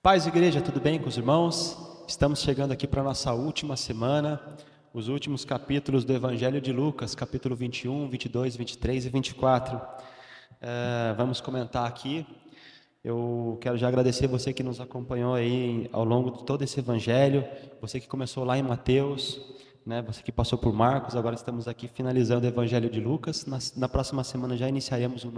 Paz, igreja, tudo bem com os irmãos? Estamos chegando aqui para a nossa última semana, os últimos capítulos do Evangelho de Lucas, capítulo 21, 22, 23 e 24. Vamos comentar aqui. Eu quero já agradecer você que nos acompanhou aí ao longo de todo esse Evangelho, você que começou lá em Mateus, né? Você que passou por Marcos, agora estamos aqui finalizando o Evangelho de Lucas. Na próxima semana já iniciaremos um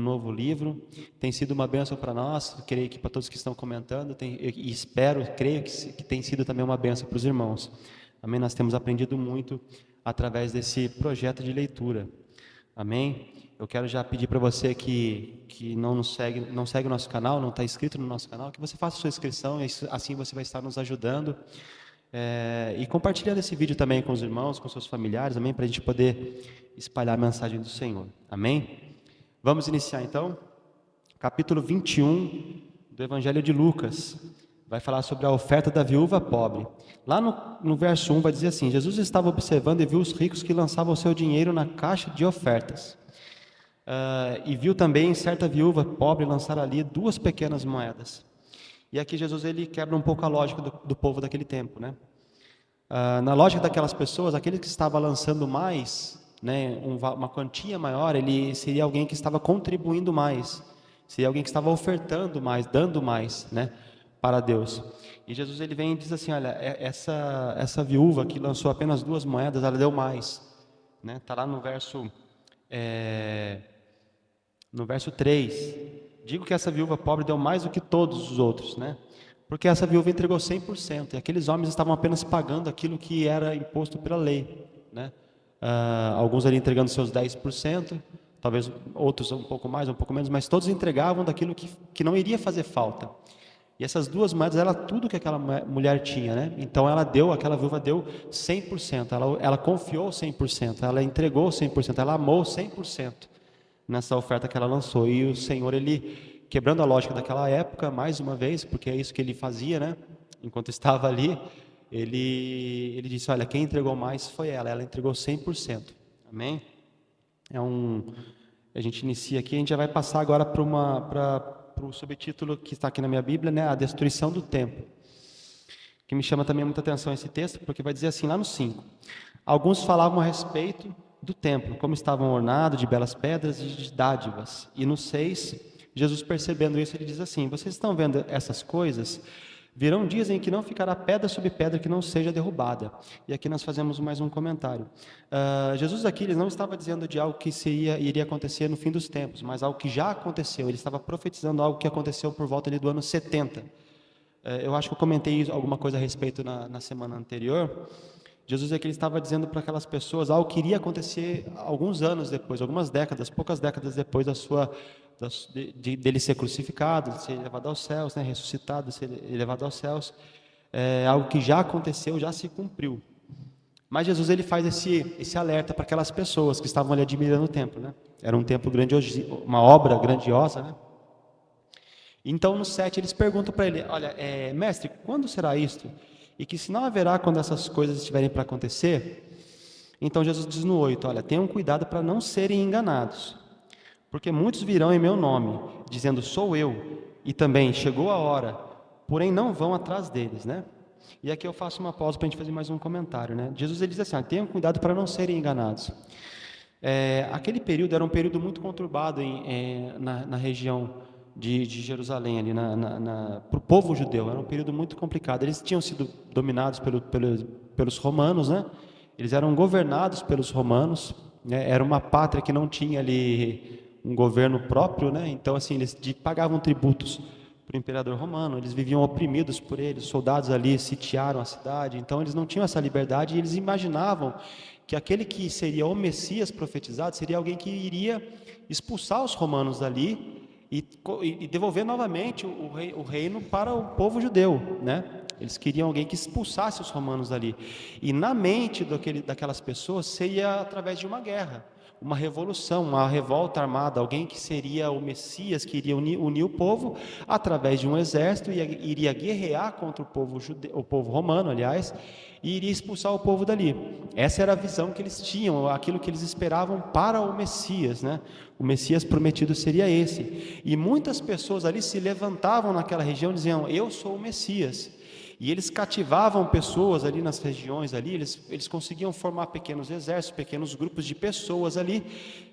novo livro. Tem sido uma bênção para nós, creio que para todos que estão comentando, e espero, creio que tem sido também uma bênção para os irmãos. Amém? Nós temos aprendido muito através desse projeto de leitura. Amém? Eu quero já pedir para você que não segue o nosso canal, não está inscrito no nosso canal, que você faça sua inscrição, e assim você vai estar nos ajudando. E compartilhando esse vídeo também com os irmãos, com seus familiares, amém? Para a gente poder espalhar a mensagem do Senhor, amém? Vamos iniciar então, capítulo 21 do Evangelho de Lucas, vai falar sobre a oferta da viúva pobre. Lá no verso 1 vai dizer assim: Jesus estava observando e viu os ricos que lançavam o seu dinheiro na caixa de ofertas. E viu também certa viúva pobre lançar ali 2 pequenas moedas. E aqui Jesus ele quebra um pouco a lógica do povo daquele tempo, né? Na lógica daquelas pessoas, aquele que estava lançando mais, né, uma quantia maior, ele seria alguém que estava contribuindo mais, seria alguém que estava ofertando mais, dando mais, né, para Deus. E Jesus ele vem e diz assim: olha, essa viúva que lançou apenas 2 moedas, ela deu mais, né? Está lá no verso 3. Digo que essa viúva pobre deu mais do que todos os outros, né? Porque essa viúva entregou 100%, e aqueles homens estavam apenas pagando aquilo que era imposto pela lei, né? Alguns ali entregando seus 10%, talvez outros um pouco mais, um pouco menos, mas todos entregavam daquilo que não iria fazer falta. E essas 2 moedas era tudo que aquela mulher tinha, né? Então aquela viúva deu 100%, ela confiou 100%, ela entregou 100%, ela amou 100%. Nessa oferta que ela lançou. E o Senhor, ele, quebrando a lógica daquela época, mais uma vez, porque é isso que ele fazia, né? Enquanto estava ali, ele disse: olha, quem entregou mais foi ela entregou 100%. Amém? A gente inicia aqui, a gente já vai passar agora para o subtítulo que está aqui na minha Bíblia, né? A destruição do templo. Que me chama também muita atenção esse texto, porque vai dizer assim, lá no 5. Alguns falavam a respeito do templo, como estavam ornados de belas pedras e de dádivas. E no 6, Jesus percebendo isso, ele diz assim: vocês estão vendo essas coisas? Virão dias em que não ficará pedra sobre pedra que não seja derrubada. E aqui nós fazemos mais um comentário. Jesus aqui ele não estava dizendo de algo que iria acontecer no fim dos tempos, mas algo que já aconteceu. Ele estava profetizando algo que aconteceu por volta ali do ano 70. Eu acho que eu comentei alguma coisa a respeito na semana anterior. Jesus aqui ele estava dizendo para aquelas pessoas algo que iria acontecer alguns anos depois, algumas décadas, poucas décadas depois dele ser crucificado, de ser levado aos céus, né, ressuscitado, de ser levado aos céus. Algo que já aconteceu, já se cumpriu. Mas Jesus ele faz esse alerta para aquelas pessoas que estavam ali admirando o templo, né? Era um templo grandioso, uma obra grandiosa, né? Então no 7 eles perguntam para ele: olha, mestre, quando será isto? E que sinal haverá quando essas coisas estiverem para acontecer? Então Jesus diz no 8, olha, tenham cuidado para não serem enganados, porque muitos virão em meu nome, dizendo sou eu, e também chegou a hora, porém não vão atrás deles, né? E aqui eu faço uma pausa para a gente fazer mais um comentário, né? Jesus ele diz assim, tenham cuidado para não serem enganados. Aquele período era um período muito conturbado na região de Jerusalém, ali para o povo judeu. Era um período muito complicado. Eles tinham sido dominados pelos romanos, né? Eles eram governados pelos romanos, né? Era uma pátria que não tinha ali um governo próprio, né? Então, assim, eles pagavam tributos para o imperador romano, eles viviam oprimidos por ele, os soldados ali sitiaram a cidade, então eles não tinham essa liberdade e eles imaginavam que aquele que seria o Messias profetizado seria alguém que iria expulsar os romanos dali e devolver novamente o reino para o povo judeu, né? Eles queriam alguém que expulsasse os romanos dali. E na mente daquelas pessoas seria através de uma guerra, uma revolução, uma revolta armada, alguém que seria o Messias, que iria unir o povo através de um exército e iria guerrear contra o povo romano, aliás, e iria expulsar o povo dali. Essa era a visão que eles tinham, aquilo que eles esperavam para o Messias, né? O Messias prometido seria esse. E muitas pessoas ali se levantavam naquela região e diziam: eu sou o Messias. E eles cativavam pessoas ali nas regiões ali, eles conseguiam formar pequenos exércitos, pequenos grupos de pessoas ali,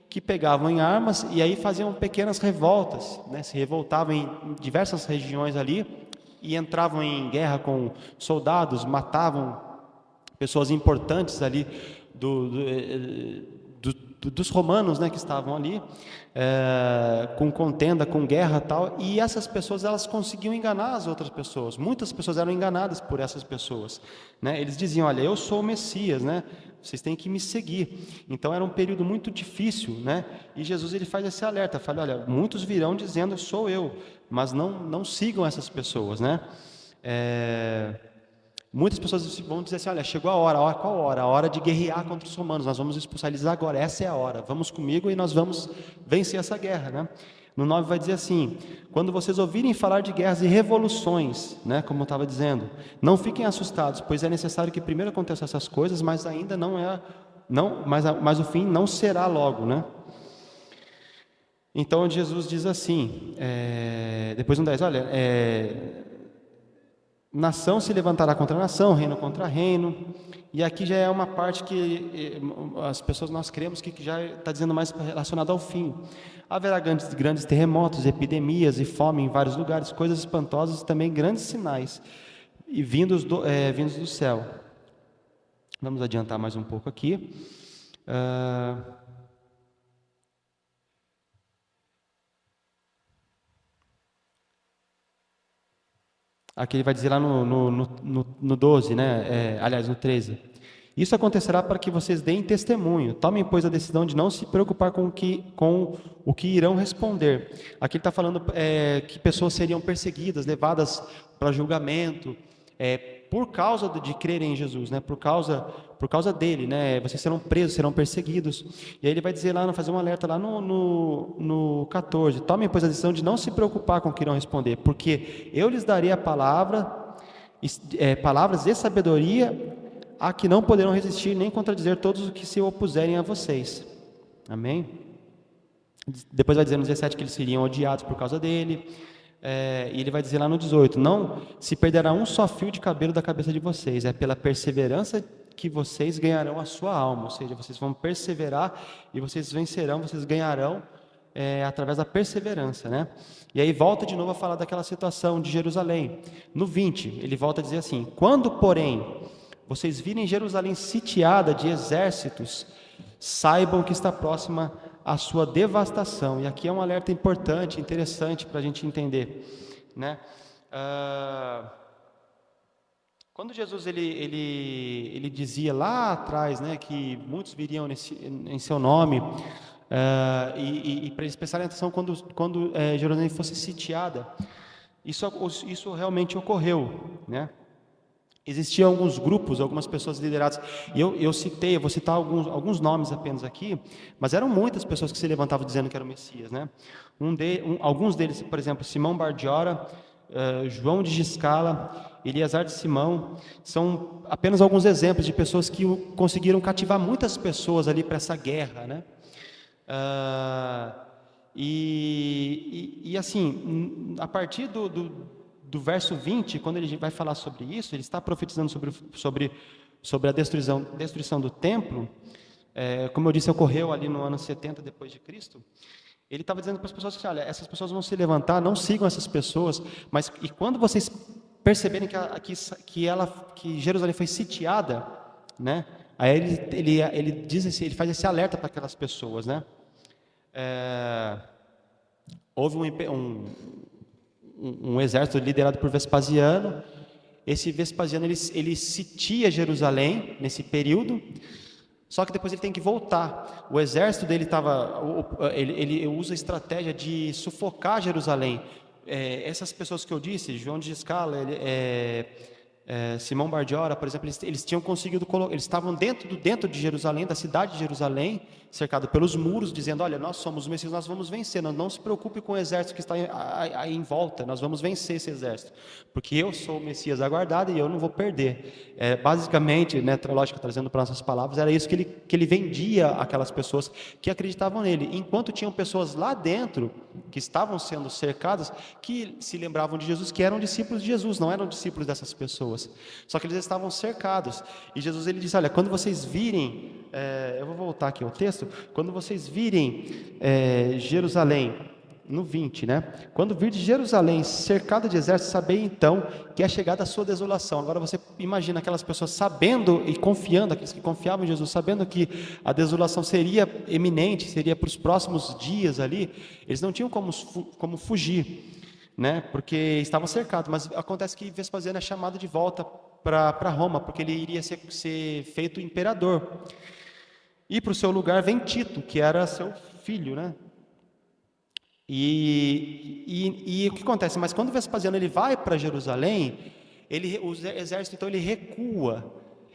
que pegavam em armas e aí faziam pequenas revoltas, né? Se revoltavam em diversas regiões ali e entravam em guerra com soldados, matavam pessoas importantes ali dos romanos, né, que estavam ali, com contenda, com guerra e tal, e essas pessoas, elas conseguiam enganar as outras pessoas. Muitas pessoas eram enganadas por essas pessoas, né? Eles diziam: olha, eu sou o Messias, né? Vocês têm que me seguir. Então era um período muito difícil, né? E Jesus, ele faz esse alerta, fala: olha, muitos virão dizendo: sou eu, mas não sigam essas pessoas, né? Muitas pessoas vão dizer assim: olha, chegou a hora, qual hora? A hora de guerrear contra os romanos, nós vamos expulsar eles agora, essa é a hora, vamos comigo e nós vamos vencer essa guerra, né? No 9 vai dizer assim: quando vocês ouvirem falar de guerras e revoluções, né, como eu estava dizendo, não fiquem assustados, pois é necessário que primeiro aconteçam essas coisas, mas ainda mas o fim não será logo, né? Então Jesus diz assim, depois no 10, olha, nação se levantará contra nação, reino contra reino. E aqui já é uma parte que as pessoas, nós cremos que já está dizendo mais relacionado ao fim. Haverá grandes terremotos, epidemias e fome em vários lugares, coisas espantosas e também grandes sinais e vindos do céu. Vamos adiantar mais um pouco aqui. Aqui ele vai dizer lá no 12, né? Aliás, no 13. Isso acontecerá para que vocês deem testemunho. Tomem, pois, a decisão de não se preocupar com o que irão responder. Aqui ele está falando que pessoas seriam perseguidas, levadas para julgamento, por causa de crerem em Jesus, né? Por causa dele, né? Vocês serão presos, serão perseguidos. E aí ele vai dizer lá, fazer um alerta lá no 14. Tomem, pois, a decisão de não se preocupar com o que irão responder, porque eu lhes darei a palavras de sabedoria a que não poderão resistir nem contradizer todos os que se opuserem a vocês. Amém? Depois vai dizer no 17 que eles seriam odiados por causa dele. E ele vai dizer lá no 18: não se perderá um só fio de cabelo da cabeça de vocês, é pela perseverança que vocês ganharão a sua alma. Ou seja, vocês vão perseverar e vocês vencerão, vocês ganharão através da perseverança, né? E aí volta de novo a falar daquela situação de Jerusalém. No 20, ele volta a dizer assim: quando, porém, vocês virem Jerusalém sitiada de exércitos, saibam que está próxima a sua devastação. E aqui é um alerta importante, interessante para a gente entender, né? Quando Jesus ele dizia lá atrás, né, que muitos viriam em seu nome, e para eles prestarem atenção quando Jerusalém fosse sitiada, isso realmente ocorreu, né? Existiam alguns grupos, algumas pessoas lideradas, e eu vou citar alguns nomes apenas aqui, mas eram muitas pessoas que se levantavam dizendo que era o Messias, né? Alguns deles, por exemplo, Simão Bardiora, João de Giscala, Eleazar de Simão, são apenas alguns exemplos de pessoas que conseguiram cativar muitas pessoas ali para essa guerra, né? Assim, a partir do verso 20, quando ele vai falar sobre isso, ele está profetizando sobre a destruição do templo, como eu disse, ocorreu ali no ano 70 depois de Cristo. Ele estava dizendo para as pessoas que, olha, essas pessoas vão se levantar, não sigam essas pessoas, mas e quando vocês perceberem que Jerusalém foi sitiada, né? Aí ele diz assim, ele faz esse alerta para aquelas pessoas, né? Houve um exército liderado por Vespasiano. Esse Vespasiano ele sitia Jerusalém nesse período, só que depois ele tem que voltar. O exército dele ele usa a estratégia de sufocar Jerusalém. Essas pessoas que eu disse, João de Giscala, Simão Bardiora, por exemplo, eles tinham conseguido eles estavam dentro de Jerusalém, da cidade de Jerusalém, cercado pelos muros, dizendo: olha, nós somos o Messias, nós vamos vencer, não se preocupe com o exército que está aí em volta, nós vamos vencer esse exército, porque eu sou o Messias aguardado e eu não vou perder. Basicamente, né, lógico, trazendo para nossas palavras, era isso que ele vendia àquelas pessoas que acreditavam nele, enquanto tinham pessoas lá dentro que estavam sendo cercadas, que se lembravam de Jesus, que eram discípulos de Jesus, não eram discípulos dessas pessoas. Só que eles estavam cercados. E Jesus, ele disse: olha, quando vocês virem, eu vou voltar aqui ao texto, quando vocês virem Jerusalém, no 20, né? Quando vir de Jerusalém cercada de exércitos, sabei então que é chegada a sua desolação. Agora você imagina aquelas pessoas sabendo e confiando, aqueles que confiavam em Jesus, sabendo que a desolação seria eminente, seria para os próximos dias ali, eles não tinham como fugir, né? Porque estavam cercados. Mas acontece que Vespasiano é chamado de volta para Roma, porque ele iria ser feito imperador. E para o seu lugar vem Tito, que era seu filho, né? E o que acontece? Mas quando Vespasiano ele vai para Jerusalém, o exército então ele recua.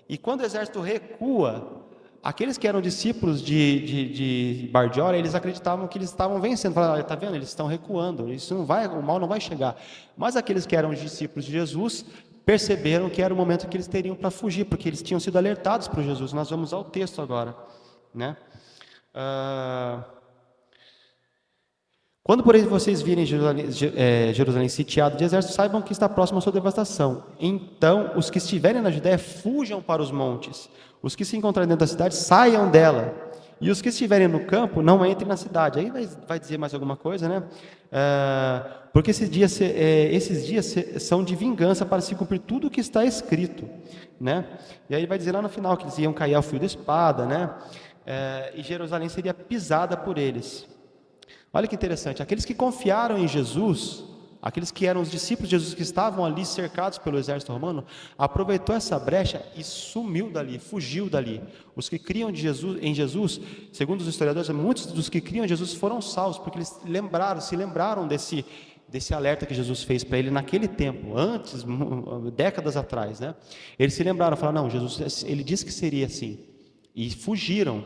E quando o exército recua, aqueles que eram discípulos de Bardiora, eles acreditavam que eles estavam vencendo. Falaram: está vendo? Eles estão recuando. O mal não vai chegar. Mas aqueles que eram discípulos de Jesus perceberam que era o momento que eles teriam para fugir, porque eles tinham sido alertados por Jesus. Nós vamos ao texto agora, né? Quando, porém, vocês virem Jerusalém sitiado de exército, saibam que está próximo à sua devastação. Então, os que estiverem na Judéia, fujam para os montes. Os que se encontrarem dentro da cidade, saiam dela. E os que estiverem no campo, não entrem na cidade. Aí vai dizer mais alguma coisa, né? Porque esses dias são de vingança para se cumprir tudo o que está escrito, né? E aí vai dizer lá no final que eles iam cair ao fio da espada, né? E Jerusalém seria pisada por eles. Olha que interessante, aqueles que confiaram em Jesus, aqueles que eram os discípulos de Jesus que estavam ali cercados pelo exército romano, aproveitou essa brecha e sumiu dali, fugiu dali. Os que criam em Jesus, segundo os historiadores, muitos dos que criam em Jesus foram salvos, porque eles se lembraram desse alerta que Jesus fez para ele naquele tempo, antes, décadas atrás, né? Eles se lembraram, falaram: não, Jesus, ele disse que seria assim, e fugiram,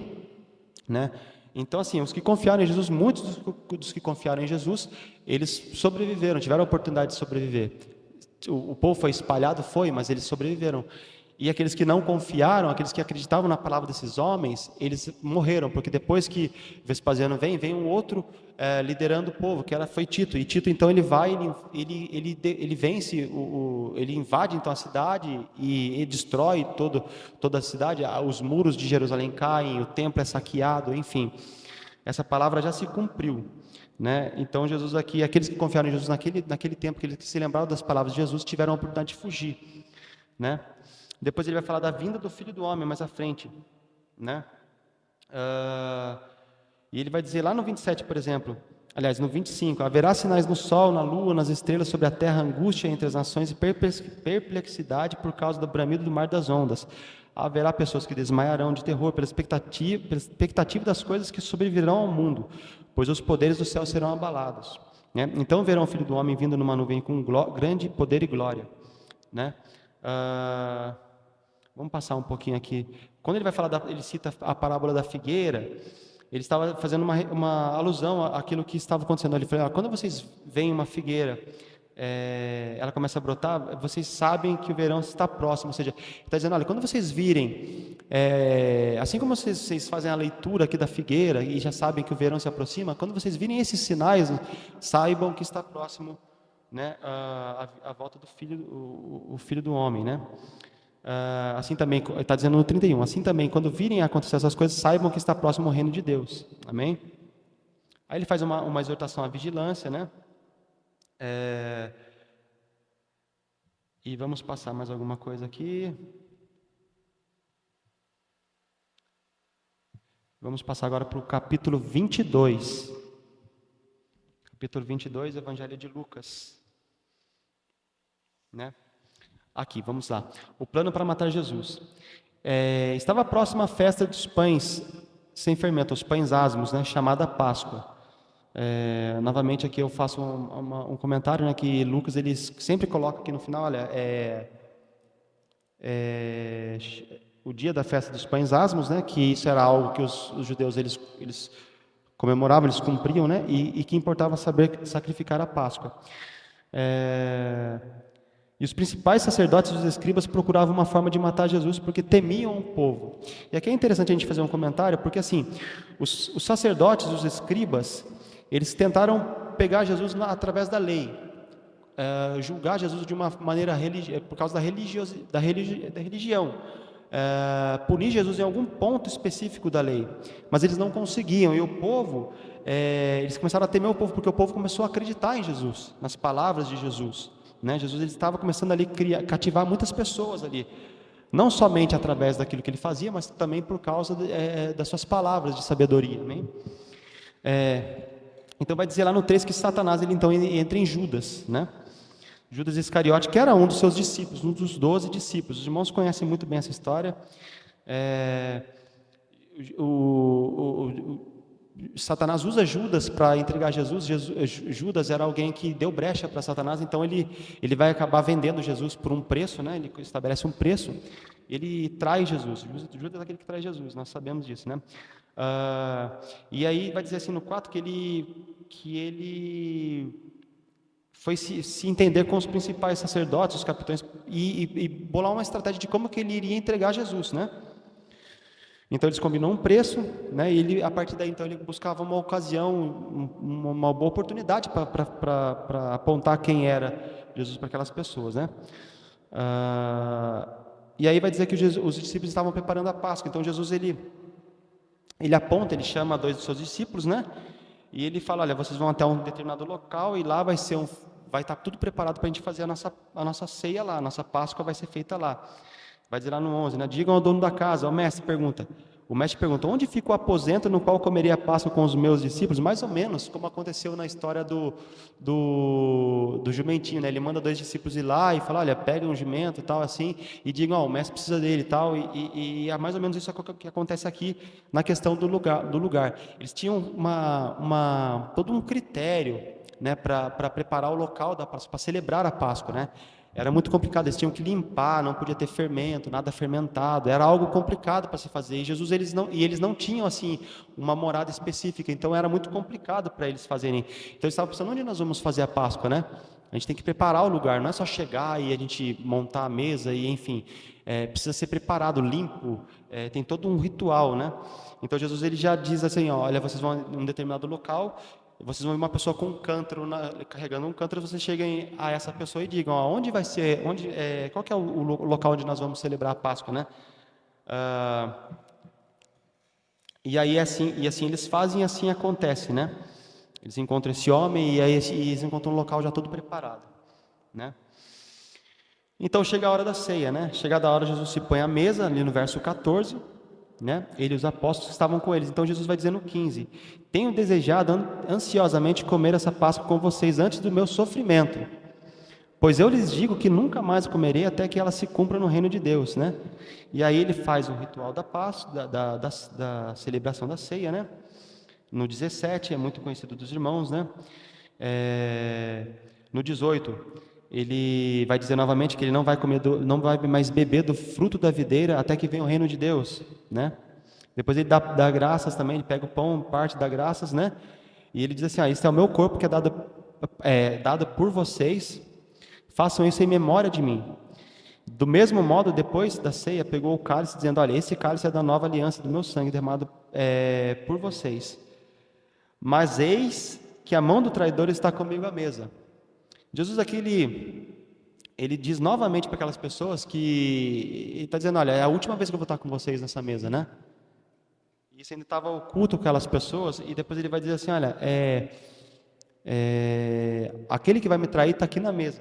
né? Então, assim, os que confiaram em Jesus, muitos dos que confiaram em Jesus, eles sobreviveram, tiveram a oportunidade de sobreviver. O povo foi espalhado, mas eles sobreviveram. E aqueles que não confiaram, aqueles que acreditavam na palavra desses homens, eles morreram, porque depois que Vespasiano vem um outro liderando o povo, que foi Tito. E Tito, então, ele vai, ele vence, ele invade então a cidade e destrói toda a cidade. Os muros de Jerusalém caem, o templo é saqueado, enfim. Essa palavra já se cumpriu, né? Então, Jesus aqui, aqueles que confiaram em Jesus naquele tempo, aqueles que se lembraram das palavras de Jesus, tiveram a oportunidade de fugir, né? Depois ele vai falar da vinda do Filho do Homem mais à frente, né? E ele vai dizer lá no 27, por exemplo, aliás, no 25: haverá sinais no sol, na lua, nas estrelas, sobre a terra, angústia entre as nações e perplexidade por causa do bramido do mar das ondas. Haverá pessoas que desmaiarão de terror pela expectativa das coisas que sobrevirão ao mundo, pois os poderes do céu serão abalados, né? Então verão o Filho do Homem vindo numa nuvem com grande poder e glória, né? Vamos passar um pouquinho aqui. Quando ele vai falar, ele cita a parábola da figueira, ele estava fazendo uma alusão àquilo que estava acontecendo. Ele falou: quando vocês veem uma figueira, ela começa a brotar, vocês sabem que o verão está próximo. Ou seja, ele está dizendo: olha, quando vocês virem, assim como vocês fazem a leitura aqui da figueira e já sabem que o verão se aproxima, quando vocês virem esses sinais, saibam que está próximo, né, a volta do o Filho do Homem, né? Assim também, está dizendo no 31, assim também, quando virem acontecer essas coisas, saibam que está próximo o reino de Deus. Amém? Aí ele faz uma exortação à vigilância, né? E vamos passar mais alguma coisa aqui. Vamos passar agora para o capítulo 22. Capítulo 22, Evangelho de Lucas, né? Aqui, vamos lá. O plano para matar Jesus. Estava próxima a festa dos pães sem fermento, os pães asmos, né, chamada Páscoa. Novamente aqui eu faço um comentário, né, que Lucas ele sempre coloca aqui no final, olha, o dia da festa dos pães asmos, né, que isso era algo que os judeus eles comemoravam, eles cumpriam, né, e que importava saber sacrificar a Páscoa. E os principais sacerdotes e os escribas procuravam uma forma de matar Jesus porque temiam o povo. E aqui é interessante a gente fazer um comentário, porque assim, os sacerdotes, os escribas, eles tentaram pegar Jesus através da lei, julgar Jesus de uma maneira por causa da religião, punir Jesus em algum ponto específico da lei, mas eles não conseguiam. E o povo, eles começaram a temer o povo porque o povo começou a acreditar em Jesus, nas palavras de Jesus. Né? Jesus ele estava começando ali a cativar muitas pessoas ali, não somente através daquilo que ele fazia, mas também por causa das suas palavras de sabedoria. Amém? Então vai dizer lá no 3 que Satanás ele então entra em Judas, né? Judas Iscariote, que era um dos seus discípulos, um dos 12 discípulos. Os irmãos conhecem muito bem essa história. Satanás usa Judas para entregar Jesus. Judas era alguém que deu brecha para Satanás, então ele vai acabar vendendo Jesus por um preço, né? Ele estabelece um preço, ele trai Jesus. Judas é aquele que trai Jesus, nós sabemos disso, né? E aí vai dizer assim no 4 que ele foi se entender com os principais sacerdotes, os capitães, e bolar uma estratégia de como que ele iria entregar Jesus, né? Então eles combinam um preço, né? E ele, a partir daí, então, ele buscava uma ocasião, uma boa oportunidade para apontar quem era Jesus para aquelas pessoas, né? E aí vai dizer que os discípulos estavam preparando a Páscoa. Então Jesus ele aponta, ele chama 2 dos seus discípulos, né? E ele fala: olha, vocês vão até um determinado local e lá vai estar tudo preparado para a gente fazer a nossa ceia lá, a nossa Páscoa vai ser feita lá. Vai dizer lá no 11, né? Digam ao dono da casa, o mestre pergunta, onde fica o aposento no qual comeria a Páscoa com os meus discípulos? Mais ou menos como aconteceu na história do jumentinho, né? Ele manda 2 discípulos ir lá e fala: olha, peguem um jumento e tal, assim, e digam, o mestre precisa dele e tal, e é mais ou menos isso que acontece aqui na questão do lugar. Eles tinham todo um critério, né, para preparar o local para celebrar a Páscoa, né? Era muito complicado, eles tinham que limpar, não podia ter fermento, nada fermentado, era algo complicado para se fazer. E Jesus eles não tinham assim uma morada específica, então era muito complicado para eles fazerem. Então eles estavam pensando: onde nós vamos fazer a Páscoa, né? A gente tem que preparar o lugar, não é só chegar e a gente montar a mesa e enfim, precisa ser preparado, limpo, tem todo um ritual, né? Então Jesus ele já diz assim: olha, vocês vão em um determinado local, vocês vão ver uma pessoa com um cântaro, carregando um cântaro, vocês cheguem a essa pessoa e digam: onde vai ser, qual que é o local onde nós vamos celebrar a Páscoa, né? E aí assim eles fazem, e assim acontece, né? Eles encontram esse homem e aí eles encontram um local já todo preparado, né? Então chega a hora da ceia, né? Chegada a hora, Jesus se põe à mesa, ali no verso 14, né? Ele e os apóstolos estavam com eles. Então Jesus vai dizer no 15: tenho desejado ansiosamente comer essa Páscoa com vocês antes do meu sofrimento, pois eu lhes digo que nunca mais comerei até que ela se cumpra no reino de Deus, né? E aí ele faz o ritual da Páscoa, da celebração da ceia, né? No 17, é muito conhecido dos irmãos, né? No 18, ele vai dizer novamente que ele não vai mais beber do fruto da videira até que venha o reino de Deus, né? Depois ele dá graças também, ele pega o pão, parte dá graças, né? E ele diz assim: esse é o meu corpo que é dado por vocês, façam isso em memória de mim. Do mesmo modo, depois da ceia, pegou o cálice, dizendo: olha, esse cálice é da nova aliança do meu sangue derramado por vocês. Mas eis que a mão do traidor está comigo à mesa. Jesus aqui, ele diz novamente para aquelas pessoas que ele está dizendo: olha, é a última vez que eu vou estar com vocês nessa mesa, né? Isso ainda estava oculto com aquelas pessoas, e depois ele vai dizer assim: olha, aquele que vai me trair está aqui na mesa.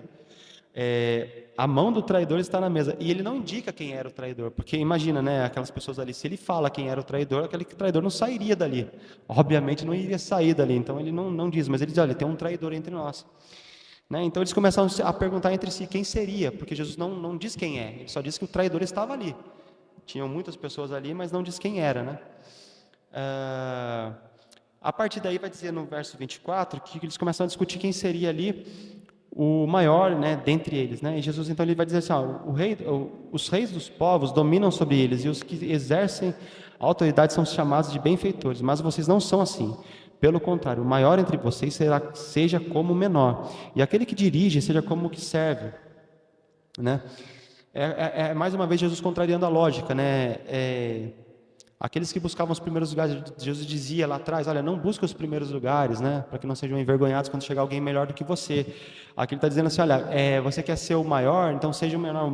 A mão do traidor está na mesa. E ele não indica quem era o traidor, porque imagina, né, aquelas pessoas ali, se ele fala quem era o traidor, aquele traidor não sairia dali, obviamente não iria sair dali, então ele não diz, mas ele diz: olha, tem um traidor entre nós, né? Então eles começam a perguntar entre si quem seria, porque Jesus não diz quem é, ele só diz que o traidor estava ali. Tinham muitas pessoas ali, mas não diz quem era, né? A partir daí vai dizer no verso 24 que eles começam a discutir quem seria ali o maior, né, dentre eles, né? E Jesus então ele vai dizer assim, ó, os reis dos povos dominam sobre eles e os que exercem a autoridade são chamados de benfeitores, mas vocês não são assim. Pelo contrário, o maior entre vocês seja como o menor, e aquele que dirige seja como o que serve, né? Mais uma vez Jesus contrariando a lógica, né? Aqueles que buscavam os primeiros lugares, Jesus dizia lá atrás, olha, não busque os primeiros lugares, né? Para que não sejam envergonhados quando chegar alguém melhor do que você. Aqui ele está dizendo assim, olha, você quer ser o maior, então seja o menor.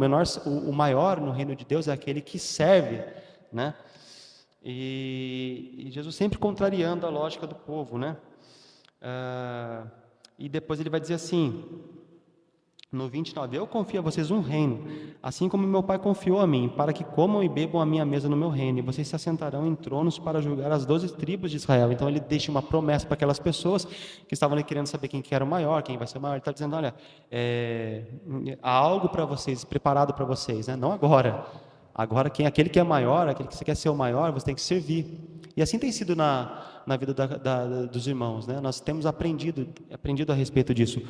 O maior no reino de Deus é aquele que serve, né? E Jesus sempre contrariando a lógica do povo, né? E depois ele vai dizer assim, no 29, eu confio a vocês um reino, assim como meu Pai confiou a mim, para que comam e bebam a minha mesa no meu reino, e vocês se assentarão em tronos para julgar as 12 tribos de Israel. Então ele deixa uma promessa para aquelas pessoas que estavam ali querendo saber quem que era o maior, quem vai ser o maior. Ele está dizendo, olha, há algo para vocês, preparado para vocês, né? Não agora. Agora, aquele que é maior, aquele que você quer ser o maior, você tem que servir. E assim tem sido na vida dos irmãos, né? Nós temos aprendido a respeito disso.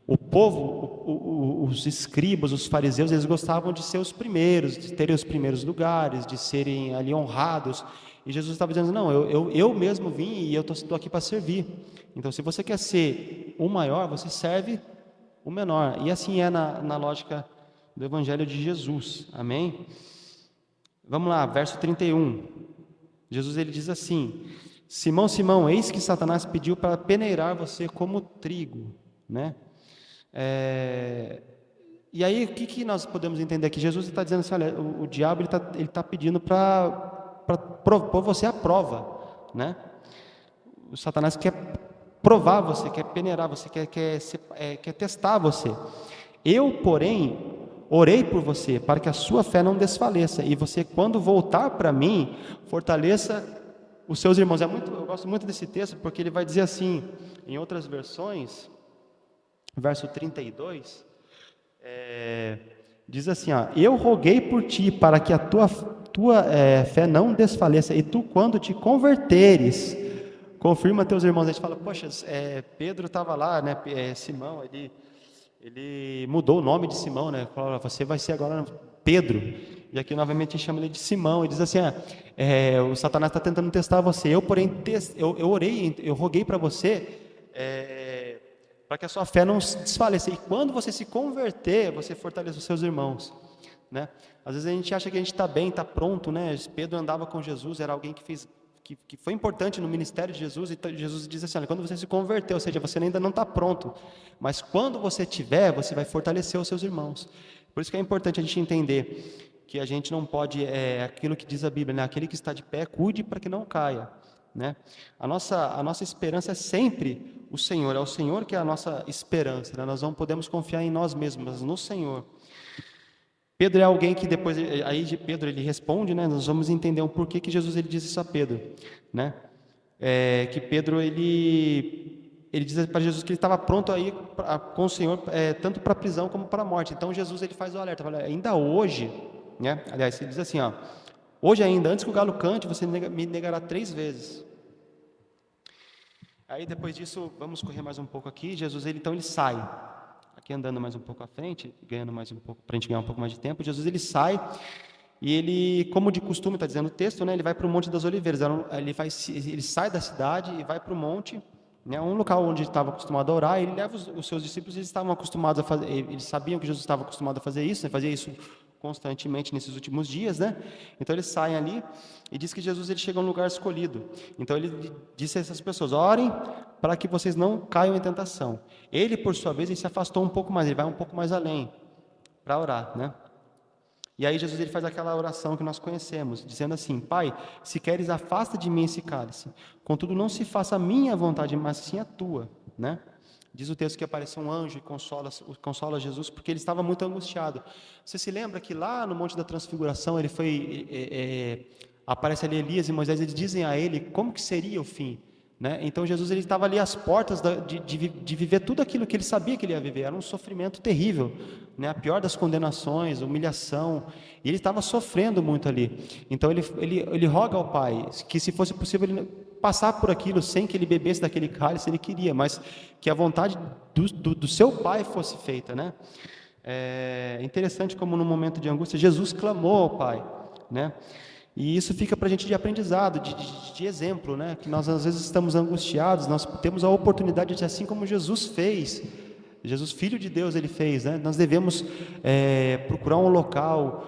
O povo, os escribas, os fariseus, eles gostavam de ser os primeiros, de terem os primeiros lugares, de serem ali honrados. E Jesus estava dizendo, não, eu mesmo vim e eu estou aqui para servir. Então, se você quer ser o maior, você serve o menor. E assim é na lógica do Evangelho de Jesus. Amém? Vamos lá, verso 31. Jesus ele diz assim, Simão, Simão, eis que Satanás pediu para peneirar você como trigo, né? E aí, o que nós podemos entender aqui? Jesus está dizendo assim, olha, o diabo ele tá pedindo para pôr você à prova, né? O Satanás quer provar você, quer peneirar você, quer testar você. Eu, porém, orei por você, para que a sua fé não desfaleça, e você, quando voltar para mim, fortaleça os seus irmãos. Eu gosto muito desse texto, porque ele vai dizer assim, em outras versões, verso 32, diz assim, ó, eu roguei por ti, para que a tua fé não desfaleça, e tu, quando te converteres, confirma teus irmãos. A gente fala, poxa, Pedro estava lá, né? Simão, ele mudou o nome de Simão, né? Falou, você vai ser agora Pedro. E aqui novamente chama ele de Simão. E diz assim, o Satanás está tentando testar você. Eu, porém, eu orei, eu roguei para você, para que a sua fé não se desfaleça. E quando você se converter, você fortaleça os seus irmãos, né? Às vezes a gente acha que a gente está bem, está pronto, né? Pedro andava com Jesus, era alguém que foi importante no ministério de Jesus, e Jesus diz assim, olha, quando você se converteu, ou seja, você ainda não está pronto, mas quando você tiver, você vai fortalecer os seus irmãos. Por isso que é importante a gente entender que a gente não pode, aquilo que diz a Bíblia, né? Aquele que está de pé, cuide para que não caia, né? A nossa esperança é sempre o Senhor, é o Senhor que é a nossa esperança, né? Nós não podemos confiar em nós mesmos, mas no Senhor. Pedro é alguém que depois, aí de Pedro ele responde, né? Nós vamos entender o porquê que Jesus ele diz isso a Pedro, né? Que Pedro ele diz para Jesus que ele estava pronto aí com o Senhor, tanto para a prisão como para a morte. Então Jesus ele faz o alerta, fala, ainda hoje, né? Aliás, ele diz assim, ó, hoje ainda, antes que o galo cante, você me negará 3 vezes. Aí depois disso, vamos correr mais um pouco aqui. Jesus ele sai. Aqui andando mais um pouco à frente, ganhando mais um pouco, para a gente ganhar um pouco mais de tempo, Jesus ele sai e ele, como de costume, está dizendo o texto, né, ele vai para o Monte das Oliveiras, ele sai da cidade e vai para o monte, né, um local onde ele estava acostumado a orar, e ele leva os seus discípulos, eles estavam acostumados a fazer, eles sabiam que Jesus estava acostumado a fazer isso, né, fazia isso constantemente nesses últimos dias, né? Então eles saem ali e diz que Jesus ele chega a um lugar escolhido. Então ele disse a essas pessoas, orem para que vocês não caiam em tentação. Ele, por sua vez, ele se afastou um pouco mais, ele vai um pouco mais além para orar, né? E aí Jesus ele faz aquela oração que nós conhecemos, dizendo assim, Pai, se queres afasta de mim esse cálice, contudo não se faça a minha vontade, mas sim a tua, né? Diz o texto que apareceu um anjo e consola Jesus, porque ele estava muito angustiado. Você se lembra que lá no Monte da Transfiguração, aparece ali Elias e Moisés, eles dizem a ele como que seria o fim, né? Então Jesus ele estava ali às portas de viver tudo aquilo que ele sabia que ele ia viver. Era um sofrimento terrível, né? A pior das condenações, humilhação, e ele estava sofrendo muito ali. Então ele roga ao Pai que, se fosse possível, ele passar por aquilo sem que ele bebesse daquele cálice, ele queria, mas que a vontade do seu Pai fosse feita, né? É interessante como no momento de angústia, Jesus clamou ao Pai, né? E isso fica para a gente de aprendizado, de exemplo, né? Que nós às vezes estamos angustiados, nós temos a oportunidade de, assim como Jesus fez, Jesus, Filho de Deus, ele fez, né? Nós devemos procurar um local,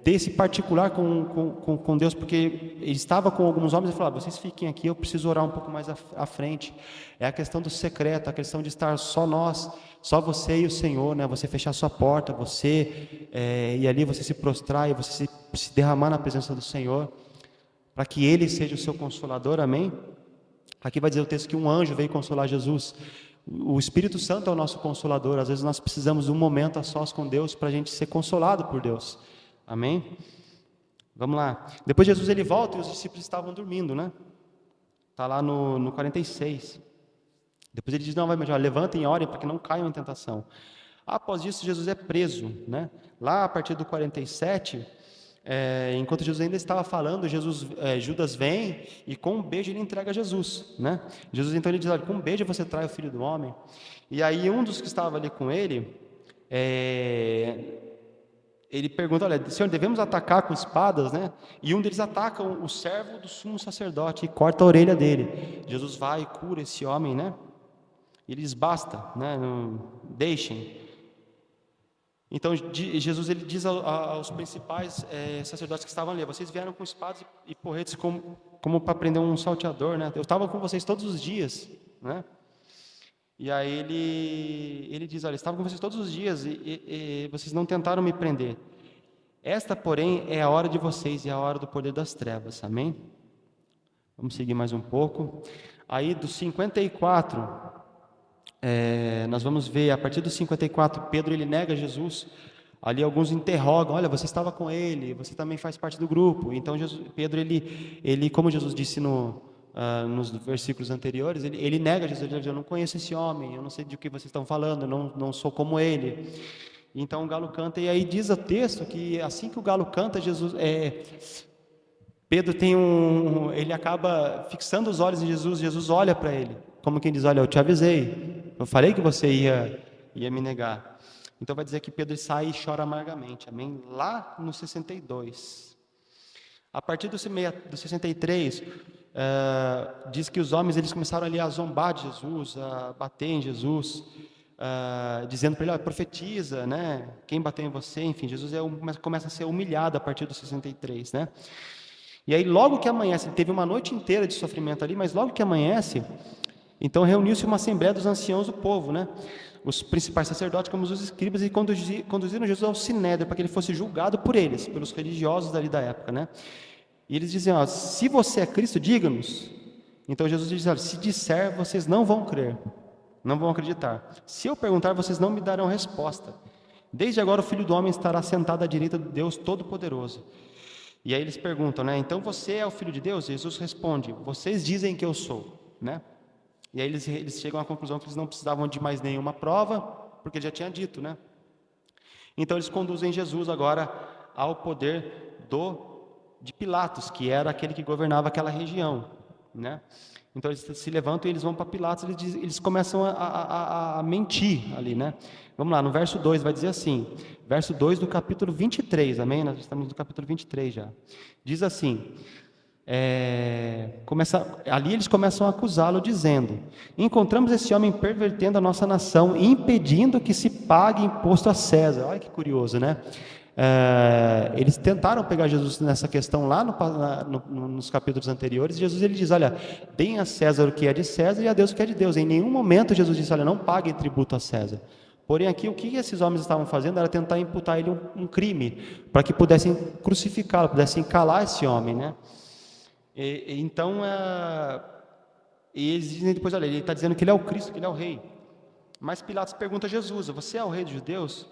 ter esse particular com Deus, porque ele estava com alguns homens e falava: vocês fiquem aqui, eu preciso orar um pouco mais à frente. É a questão do secreto, a questão de estar só nós, só você e o Senhor, né? Você fechar sua porta, e ali você se prostrar e você se derramar na presença do Senhor, para que Ele seja o seu consolador, amém? Aqui vai dizer o texto que um anjo veio consolar Jesus. O Espírito Santo é o nosso consolador. Às vezes nós precisamos de um momento a sós com Deus para a gente ser consolado por Deus, amém? Vamos lá. Depois Jesus ele volta e os discípulos estavam dormindo, né? Está lá no 46. Depois ele diz: não, mas levantem e orem para que não caiam em tentação. Após isso, Jesus é preso, né? Lá a partir do 47, enquanto Jesus ainda estava falando, Judas vem e com um beijo ele entrega Jesus, né? Jesus então ele diz: olha, com um beijo você trai o Filho do Homem. E aí um dos que estava ali com ele, ele pergunta: olha, Senhor, devemos atacar com espadas, né? E um deles ataca o servo do sumo sacerdote e corta a orelha dele. Jesus vai e cura esse homem, né? E ele diz: basta, né? Não, deixem. Então Jesus ele diz aos principais sacerdotes que estavam ali: vocês vieram com espadas e porretes como para prender um salteador, né? Eu estava com vocês todos os dias, né? E aí ele diz: olha, estava com vocês todos os dias e vocês não tentaram me prender. Esta, porém, é a hora de vocês e a hora do poder das trevas, amém? Vamos seguir mais um pouco. Aí do 54, nós vamos ver, a partir do 54, Pedro ele nega Jesus. Ali alguns interrogam: olha, você estava com ele, você também faz parte do grupo. Então Pedro, ele, como Jesus disse nos versículos anteriores, ele nega Jesus. Ele diz: eu não conheço esse homem, eu não sei de que vocês estão falando, eu não sou como ele. Então o galo canta, e aí diz o texto que assim que o galo canta, Pedro ele acaba fixando os olhos em Jesus. Jesus olha para ele, como quem diz: olha, eu te avisei, eu falei que você ia me negar. Então vai dizer que Pedro sai e chora amargamente, amém? Lá no 62. A partir do 63, diz que os homens eles começaram ali a zombar de Jesus, a bater em Jesus, dizendo para ele: olha, profetiza, né? Quem bateu em você? Enfim, Jesus começa a ser humilhado a partir do 63, né? E aí logo que amanhece, ele teve uma noite inteira de sofrimento ali, mas logo que amanhece, então reuniu-se uma assembleia dos anciãos do povo, né? Os principais sacerdotes, como os escribas, e conduziram Jesus ao sinédrio para que ele fosse julgado por eles, pelos religiosos dali da época, né? E eles diziam: ó, se você é Cristo, diga-nos. Então Jesus diz: olha, se disser, vocês não vão crer, não vão acreditar. Se eu perguntar, vocês não me darão resposta. Desde agora o Filho do Homem estará sentado à direita de Deus Todo-Poderoso. E aí eles perguntam, né? Então você é o Filho de Deus? Jesus responde: vocês dizem que eu sou, né? E aí eles chegam à conclusão que eles não precisavam de mais nenhuma prova, porque ele já tinha dito, né? Então eles conduzem Jesus agora ao poder de Pilatos, que era aquele que governava aquela região, né? Então eles se levantam e eles vão para Pilatos, eles começam a mentir ali, né? Vamos lá, no verso 2 vai dizer assim, verso 2 do capítulo 23, amém? Nós estamos no capítulo 23 já. Diz assim: ali eles começam a acusá-lo, dizendo: encontramos esse homem pervertendo a nossa nação e impedindo que se pague imposto a César. Olha que curioso, né? Eles tentaram pegar Jesus nessa questão lá nos capítulos anteriores. Jesus ele diz: olha, deem a César o que é de César e a Deus o que é de Deus. Em nenhum momento Jesus disse: olha, não paguem tributo a César. Porém aqui o que esses homens estavam fazendo era tentar imputar a ele um crime, para que pudessem crucificá-lo, pudessem calar esse homem, né? Então eles dizem depois: olha, ele está dizendo que ele é o Cristo, que ele é o rei. Mas Pilatos pergunta a Jesus: você é o rei dos judeus?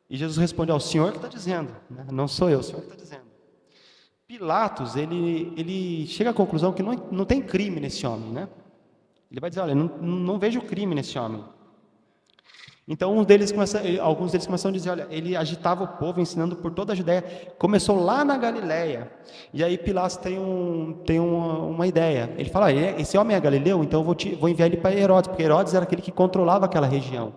E Jesus responde: é o Senhor que está dizendo, né? Não sou eu, o Senhor que está dizendo. Pilatos, ele chega à conclusão que não tem crime nesse homem, né? Ele vai dizer: olha, não vejo crime nesse homem. Então, alguns deles começam a dizer, olha, ele agitava o povo, ensinando por toda a Judéia. Começou lá na Galileia. E aí Pilatos tem uma ideia. Ele fala, esse homem é galileu, então eu vou enviar ele para Herodes, porque Herodes era aquele que controlava aquela região.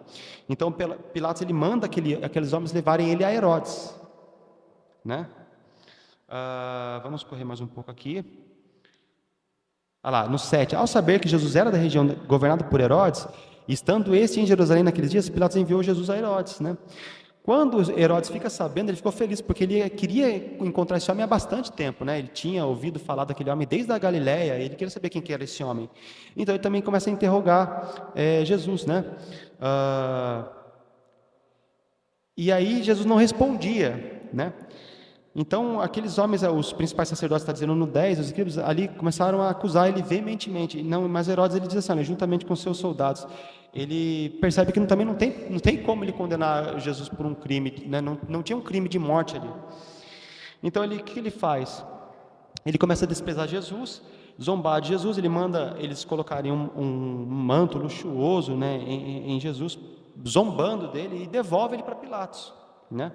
Então, Pilatos ele manda aqueles homens levarem ele a Herodes. Né? Vamos correr mais um pouco aqui. Olha lá, no 7. Ao saber que Jesus era da região governada por Herodes, estando este em Jerusalém naqueles dias, Pilatos enviou Jesus a Herodes, né? Quando Herodes fica sabendo, ele ficou feliz, porque ele queria encontrar esse homem há bastante tempo, né? Ele tinha ouvido falar daquele homem desde a Galileia, ele queria saber quem que era esse homem. Então ele também começa a interrogar Jesus, né? E aí Jesus não respondia, né? Então, aqueles homens, os principais sacerdotes, está dizendo no 10, os escribas, ali começaram a acusar ele veementemente. Não, mas Herodes, ele diz assim, olha, juntamente com seus soldados, ele percebe que também não tem como ele condenar Jesus por um crime, né? Não tinha um crime de morte ali. Então, o que ele faz? Ele começa a desprezar Jesus, zombar de Jesus, ele manda eles colocarem um manto luxuoso, né, em Jesus, zombando dele, e devolve ele para Pilatos, né?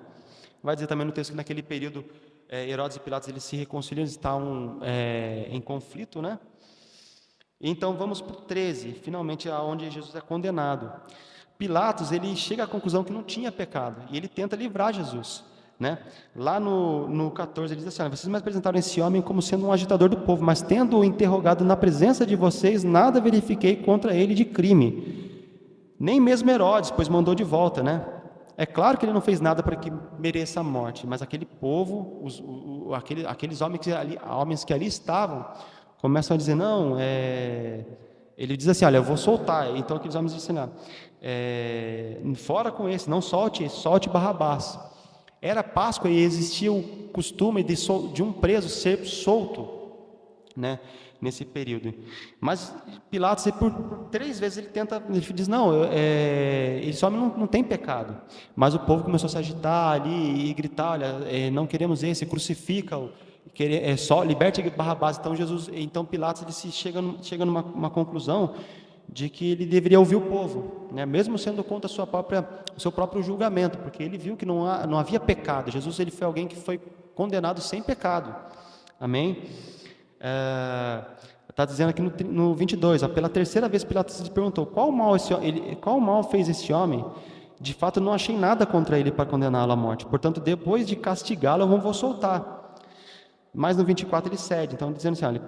Vai dizer também no texto que naquele período Herodes e Pilatos eles se reconciliam, eles estavam em conflito, né? Então vamos para o 13, finalmente aonde Jesus é condenado. Pilatos ele chega à conclusão que não tinha pecado e ele tenta livrar Jesus, né? Lá no 14 ele diz assim: vocês me apresentaram esse homem como sendo um agitador do povo, mas tendo-o interrogado na presença de vocês, nada verifiquei contra ele de crime, nem mesmo Herodes, pois mandou de volta, né? É claro que ele não fez nada para que mereça a morte, mas aquele povo, aqueles homens que ali estavam, começam a dizer, não, ele diz assim, olha, eu vou soltar. Então aqueles homens dizem, não, fora com esse, não solte Barrabás. Era Páscoa e existia o costume de um preso ser solto, né, nesse período. Mas Pilatos, por 3 vezes ele diz, não, esse homem não tem pecado. Mas o povo começou a se agitar ali e gritar, olha, não queremos esse, crucifica-o, só liberte Barrabás. Então Pilatos ele chega numa conclusão de que ele deveria ouvir o povo, né, mesmo sendo contra o seu próprio julgamento, porque ele viu que não havia pecado. Jesus ele foi alguém que foi condenado sem pecado. Amém? Está dizendo aqui no 22, pela 3ª vez Pilatos lhe perguntou, qual mal fez esse homem? De fato não achei nada contra ele para condená-lo à morte, portanto depois de castigá-lo eu vou soltar. Mas no 24 ele cede, então dizendo assim, olha,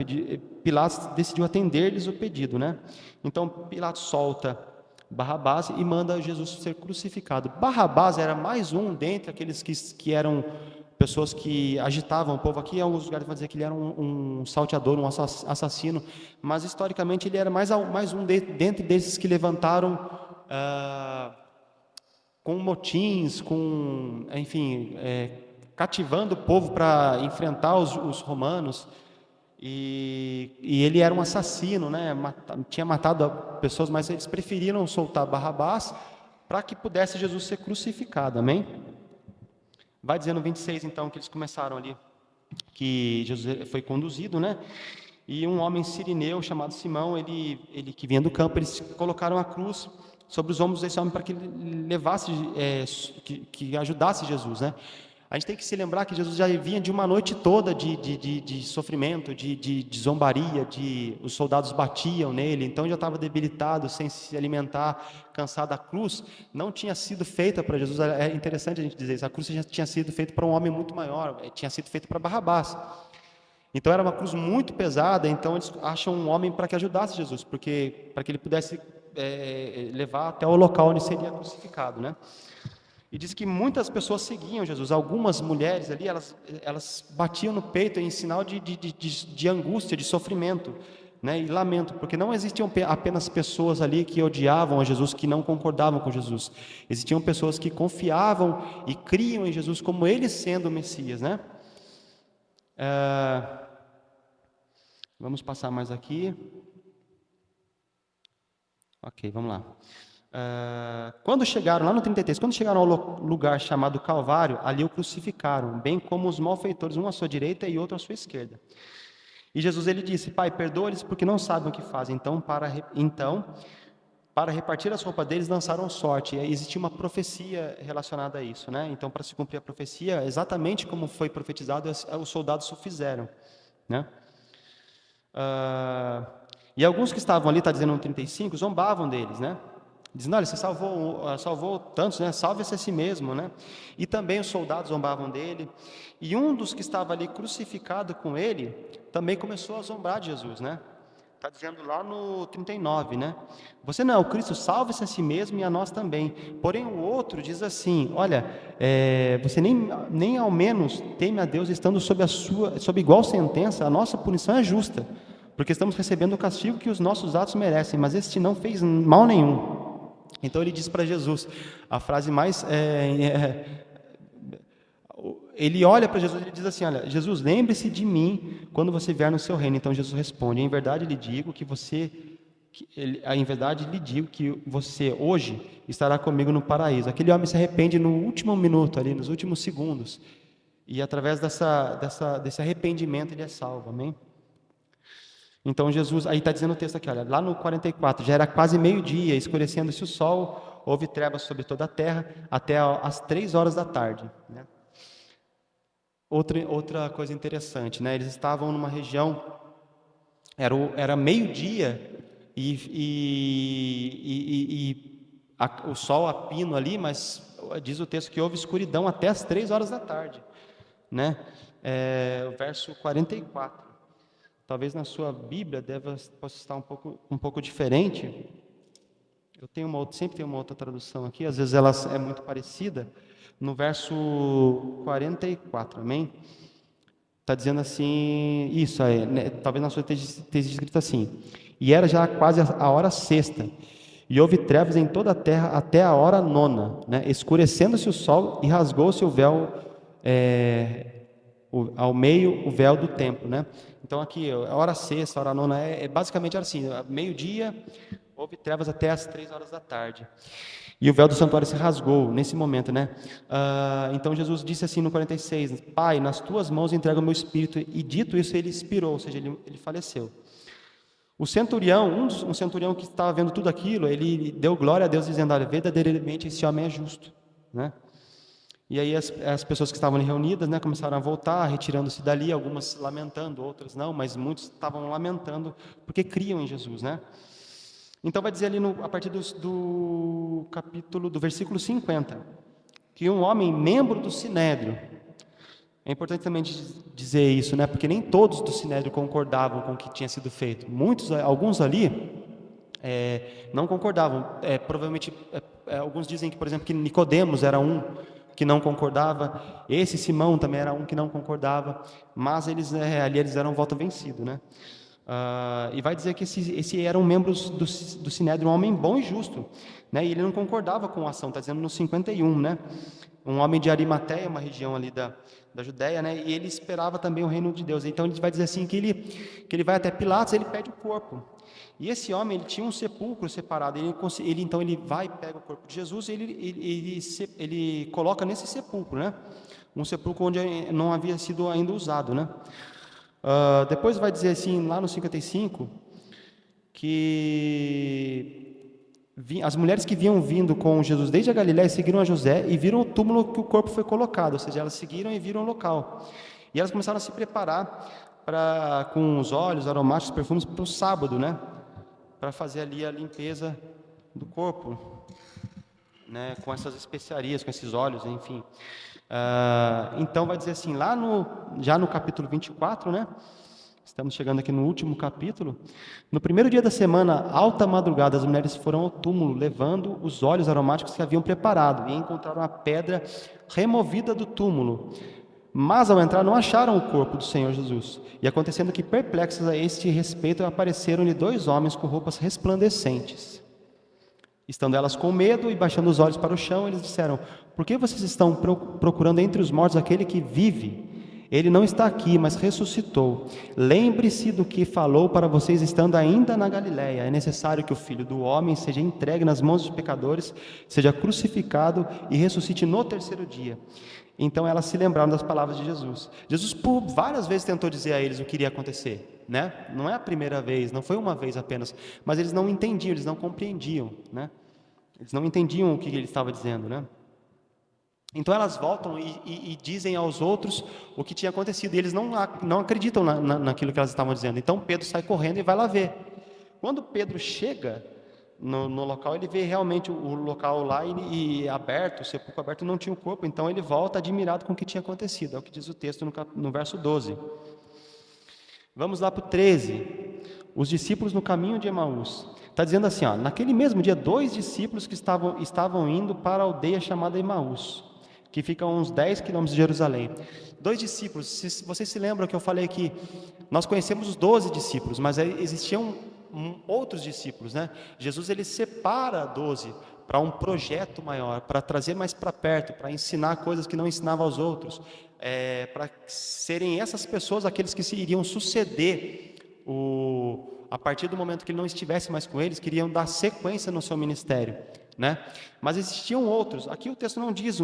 Pilatos decidiu atender-lhes o pedido, né? Então Pilatos solta Barrabás e manda Jesus ser crucificado. Barrabás era mais um dentre aqueles que eram pessoas que agitavam o povo. Aqui em alguns lugares vão dizer que ele era um salteador, um assassino, mas historicamente ele era mais um dentre desses que levantaram com motins, enfim, cativando o povo para enfrentar os romanos. E ele era um assassino, né? Tinha matado pessoas, mas eles preferiram soltar Barrabás para que pudesse Jesus ser crucificado, amém? Vai dizer no 26, então, que eles começaram ali, que Jesus foi conduzido, né? E um homem sirineu chamado Simão, ele que vinha do campo, eles colocaram a cruz sobre os ombros desse homem para que ele levasse, que ajudasse Jesus, né? A gente tem que se lembrar que Jesus já vinha de uma noite toda de sofrimento, de zombaria, os soldados batiam nele, então já estava debilitado, sem se alimentar, cansado. A cruz não tinha sido feita para Jesus, é interessante a gente dizer isso, a cruz já tinha sido feita para um homem muito maior, tinha sido feita para Barrabás. Então era uma cruz muito pesada, então eles acham um homem para que ajudasse Jesus, para que ele pudesse levar até o local onde seria crucificado, né? E diz que muitas pessoas seguiam Jesus. Algumas mulheres ali, elas batiam no peito em sinal de angústia, de sofrimento, né, e lamento, porque não existiam apenas pessoas ali que odiavam a Jesus, que não concordavam com Jesus. Existiam pessoas que confiavam e criam em Jesus como ele sendo o Messias, né? Vamos passar mais aqui. Ok, vamos lá. Quando chegaram, lá no 33, quando chegaram ao lugar chamado Calvário, ali o crucificaram, bem como os malfeitores, um à sua direita e outro à sua esquerda. E Jesus ele disse, Pai, perdoa-lhes porque não sabem o que fazem. Então, para para repartir as roupas deles, lançaram sorte. E existia uma profecia relacionada a isso, né? Então, para se cumprir a profecia, exatamente como foi profetizado, os soldados o fizeram, né? E alguns que estavam ali, está dizendo no 35, zombavam deles, né? Dizendo, olha, você salvou tantos, né? Salve-se a si mesmo, né? E também os soldados zombavam dele. E um dos que estava ali crucificado com ele, também começou a zombar de Jesus, né? Está dizendo lá no 39, né? Você não é o Cristo, salve-se a si mesmo e a nós também. Porém o outro diz assim, olha, você nem ao menos teme a Deus estando sob igual sentença, a nossa punição é justa, porque estamos recebendo o castigo que os nossos atos merecem, mas este não fez mal nenhum. Então ele diz para Jesus, a frase mais... ele olha para Jesus e ele diz assim, olha, Jesus, lembre-se de mim quando você vier no seu reino. Então Jesus responde, em verdade lhe digo que você hoje estará comigo no paraíso. Aquele homem se arrepende no último minuto, ali, nos últimos segundos, e através desse arrependimento ele é salvo, amém? Então Jesus, aí está dizendo o texto aqui, olha, lá no 44, já era quase meio-dia, escurecendo-se o sol, houve trevas sobre toda a terra, até às 3 horas da tarde, né? Outra coisa interessante, né? Eles estavam numa região, era meio-dia, o sol a pino ali, mas diz o texto que houve escuridão até as 3 horas da tarde, né? O verso 44. Talvez na sua Bíblia possa estar um pouco diferente. Eu sempre tenho uma outra tradução aqui, às vezes ela é muito parecida. No verso 44, amém? Está dizendo assim, isso aí, né? Talvez na sua esteja escrito assim, e era já quase a hora sexta, e houve trevas em toda a terra até a hora nona, né? Escurecendo-se o sol e rasgou-se o véu, ao meio o véu do templo, né? Então aqui, a hora sexta, a hora nona, basicamente assim, meio-dia, houve trevas até as 3 horas da tarde. E o véu do santuário se rasgou nesse momento, né? Então Jesus disse assim no 46, Pai, nas tuas mãos entrego o meu espírito, e dito isso ele expirou, ou seja, ele faleceu. O centurião, um centurião que estava vendo tudo aquilo, ele deu glória a Deus dizendo, olha, verdadeiramente esse homem é justo, né? E aí as pessoas que estavam ali reunidas, né, começaram a voltar, retirando-se dali, algumas lamentando, outras não, mas muitos estavam lamentando porque criam em Jesus, né? Então vai dizer ali a partir do versículo 50, que um homem membro do Sinédrio, é importante também dizer isso, né? Porque nem todos do Sinédrio concordavam com o que tinha sido feito. Alguns ali não concordavam. Provavelmente, alguns dizem que, por exemplo, que Nicodemos era um que não concordava. Esse Simão também era um que não concordava. Mas eles eram voto vencido, né? E vai dizer que esse eram membros do Sinédrio, um homem bom e justo, né? E ele não concordava com a ação, está dizendo no 51, né? Um homem de Arimateia, uma região ali da Judéia, né? E ele esperava também o reino de Deus. Então ele vai dizer assim que ele vai até Pilatos, ele pede o corpo. E esse homem, ele tinha um sepulcro separado. Então ele vai e pega o corpo de Jesus e ele coloca nesse sepulcro, né? Um sepulcro onde não havia sido ainda usado, né? Depois vai dizer assim, lá no 55, que as mulheres que vinham vindo com Jesus desde a Galiléia seguiram a José e viram o túmulo que o corpo foi colocado, ou seja, elas seguiram e viram o local. E elas começaram a se preparar com os óleos aromáticos, perfumes, para o sábado, né? Para fazer ali a limpeza do corpo, né? Com essas especiarias, com esses óleos, enfim. Então vai dizer assim, já no capítulo 24, né? Estamos chegando aqui no último capítulo. No primeiro dia da semana, alta madrugada, as mulheres foram ao túmulo, levando os óleos aromáticos que haviam preparado, e encontraram a pedra removida do túmulo. Mas ao entrar não acharam o corpo do Senhor Jesus. E acontecendo que, perplexas a este respeito, apareceram-lhe 2 homens com roupas resplandecentes. Estando elas com medo e baixando os olhos para o chão, eles disseram, por que vocês estão procurando entre os mortos aquele que vive? Ele não está aqui, mas ressuscitou. Lembre-se do que falou para vocês estando ainda na Galiléia. É necessário que o Filho do Homem seja entregue nas mãos dos pecadores, seja crucificado e ressuscite no 3º dia. Então elas se lembraram das palavras de Jesus. Jesus por várias vezes tentou dizer a eles o que iria acontecer, né? Não é a primeira vez, não foi uma vez apenas, mas eles não entendiam, eles não compreendiam, né? Eles não entendiam o que ele estava dizendo, né? Então elas voltam e dizem aos outros o que tinha acontecido, e eles não acreditam naquilo que elas estavam dizendo. Então Pedro sai correndo e vai lá ver. Quando Pedro chega no local, ele vê realmente o local lá e aberto, o sepulcro aberto, não tinha o corpo, então ele volta admirado com o que tinha acontecido, é o que diz o texto no verso 12. Vamos lá para o 13. Os discípulos no caminho de Emaús. Está dizendo assim, ó, naquele mesmo dia, 2 discípulos que estavam indo para a aldeia chamada Emaús, que fica a uns 10 quilômetros de Jerusalém. 2 discípulos, se vocês se lembram que eu falei que nós conhecemos os 12 discípulos, mas existiam outros discípulos, né? Jesus ele separa 12 para um projeto maior, para trazer mais para perto, para ensinar coisas que não ensinava aos outros, para serem essas pessoas aqueles que se iriam suceder a partir do momento que ele não estivesse mais com eles, queriam dar sequência no seu ministério, né? Mas existiam outros. Aqui o texto não diz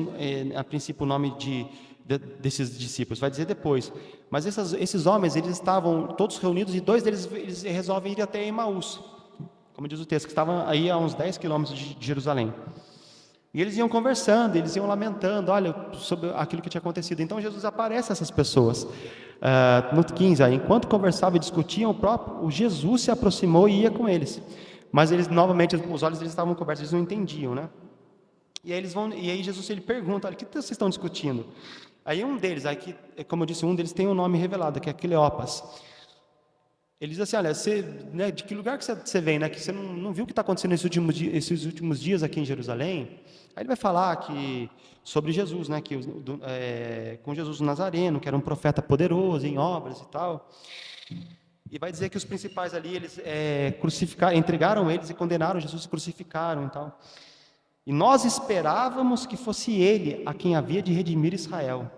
a princípio o nome desses discípulos, vai dizer depois. Mas esses homens, eles estavam todos reunidos e 2 deles eles resolvem ir até Emaús, como diz o texto, que estavam aí a uns 10 quilômetros de Jerusalém. E eles iam conversando, eles iam lamentando, olha, sobre aquilo que tinha acontecido. Então Jesus aparece a essas pessoas. No 15, enquanto conversavam e discutiam, o Jesus se aproximou e ia com eles. Mas eles, novamente, os olhos deles estavam cobertos, eles não entendiam, né? E aí Jesus ele pergunta, olha, o que vocês estão discutindo? Aí um deles, como eu disse, um deles tem um nome revelado, que é Cleopas. Ele diz assim, olha, né, de que lugar que você vem, né? Que você não viu o que está acontecendo esses últimos dias aqui em Jerusalém? Aí ele vai falar sobre Jesus, né? Com Jesus Nazareno, que era um profeta poderoso em obras e tal. E vai dizer que os principais ali, eles entregaram eles e condenaram Jesus e crucificaram e tal. E nós esperávamos que fosse ele a quem havia de redimir Israel.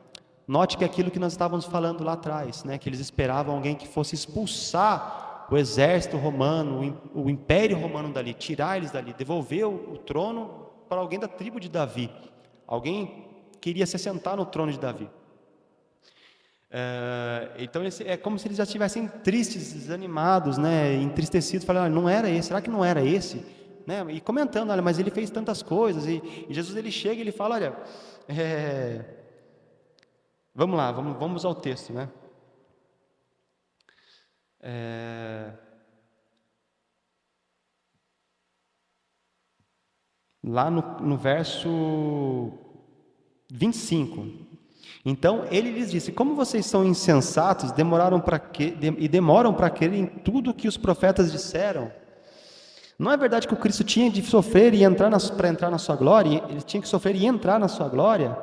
Note que aquilo que nós estávamos falando lá atrás, né, que eles esperavam alguém que fosse expulsar o exército romano, o império romano dali, tirar eles dali, devolver o trono para alguém da tribo de Davi. Alguém queria se assentar no trono de Davi. Então é como se eles já estivessem tristes, desanimados, né, entristecidos, falando, não era esse, será que não era esse? Né? E comentando, olha, mas ele fez tantas coisas, e Jesus ele chega e ele fala, olha, vamos lá, vamos ao texto, né? Lá no verso 25. Então ele lhes disse, como vocês são insensatos, demoram para crer em tudo que os profetas disseram? Não é verdade que o Cristo tinha de sofrer e para entrar na sua glória? Ele tinha que sofrer e entrar na sua glória?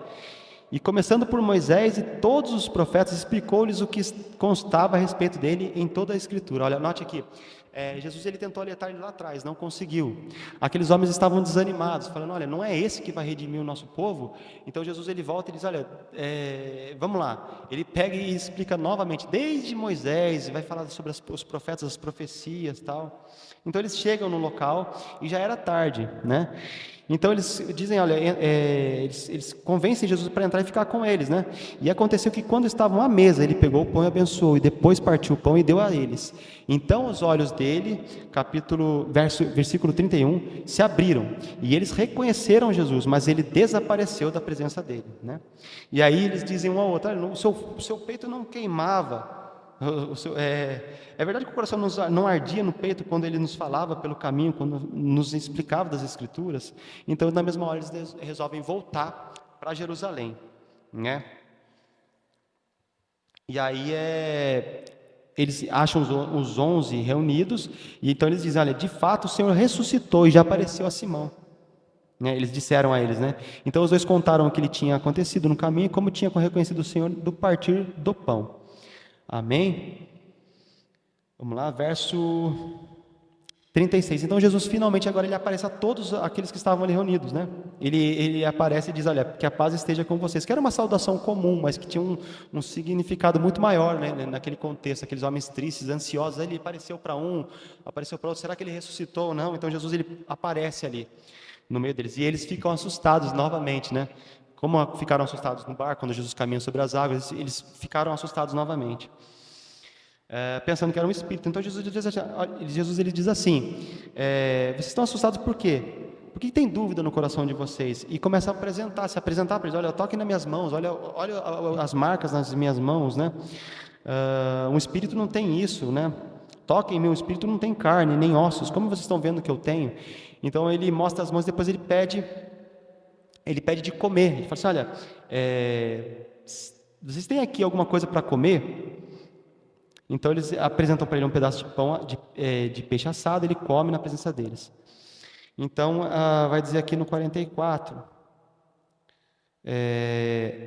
E começando por Moisés e todos os profetas, explicou-lhes o que constava a respeito dele em toda a Escritura. Olha, note aqui, Jesus ele tentou alertar ele lá atrás, não conseguiu. Aqueles homens estavam desanimados, falando, olha, não é esse que vai redimir o nosso povo? Então Jesus ele volta e diz, olha, vamos lá. Ele pega e explica novamente, desde Moisés, vai falar sobre os profetas, as profecias e tal. Então eles chegam no local e já era tarde, né? Então eles dizem, olha, eles convencem Jesus para entrar e ficar com eles, né? E aconteceu que quando estavam à mesa, ele pegou o pão e abençoou, e depois partiu o pão e deu a eles. Então os olhos dele, versículo 31, se abriram, e eles reconheceram Jesus, mas ele desapareceu da presença dele, né? E aí eles dizem um ao outro, olha, o seu peito não queimava. É verdade que o coração não ardia no peito quando ele nos falava pelo caminho, quando nos explicava das Escrituras. Então, na mesma hora, eles resolvem voltar para Jerusalém, né? E aí eles acham os 11 reunidos, e então eles dizem, olha, de fato o Senhor ressuscitou e já apareceu a Simão. Eles disseram a eles, né? Então os dois contaram o que lhe tinha acontecido no caminho e como tinha reconhecido o Senhor do partir do pão. Amém? Vamos lá, verso 36. Então Jesus finalmente agora ele aparece a todos aqueles que estavam ali reunidos, né? Ele aparece e diz, olha, que a paz esteja com vocês. Que era uma saudação comum, mas que tinha um significado muito maior, né? Naquele contexto, aqueles homens tristes, ansiosos. Aí ele apareceu para um, apareceu para outro. Será que ele ressuscitou ou não? Então Jesus ele aparece ali no meio deles. E eles ficam assustados novamente, né? Como ficaram assustados no barco, quando Jesus caminha sobre as águas, eles ficaram assustados novamente. pensando que era um espírito. Então Jesus ele diz assim: vocês estão assustados por quê? Por que tem dúvida no coração de vocês? E começa a se apresentar para eles: olha, toquem nas minhas mãos, olha as marcas nas minhas mãos, né? Um espírito não tem isso, né? Toquem, meu espírito não tem carne nem ossos, como vocês estão vendo que eu tenho? Então ele mostra as mãos, depois ele pede de comer. Ele fala assim: olha, vocês têm aqui alguma coisa para comer? Então eles apresentam para ele um pedaço de pão de peixe assado, ele come na presença deles. Então vai dizer aqui no 44,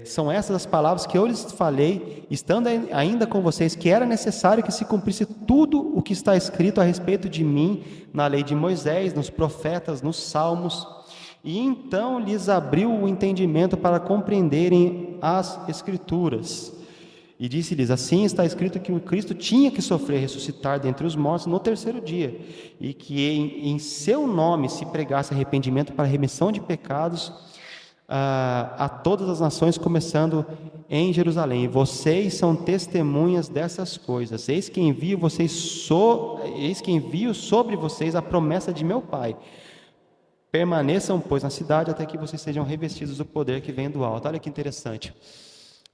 são essas as palavras que eu lhes falei, estando ainda com vocês, que era necessário que se cumprisse tudo o que está escrito a respeito de mim na lei de Moisés, nos profetas, nos salmos. E então lhes abriu o entendimento para compreenderem as Escrituras. E disse-lhes: assim está escrito que o Cristo tinha que sofrer e ressuscitar dentre os mortos no terceiro dia, e que em seu nome se pregasse arrependimento para remissão de pecados a todas as nações, começando em Jerusalém. E vocês são testemunhas dessas coisas. Eis que envio sobre vocês a promessa de meu Pai. Permaneçam, pois, na cidade até que vocês sejam revestidos do poder que vem do alto. Olha que interessante.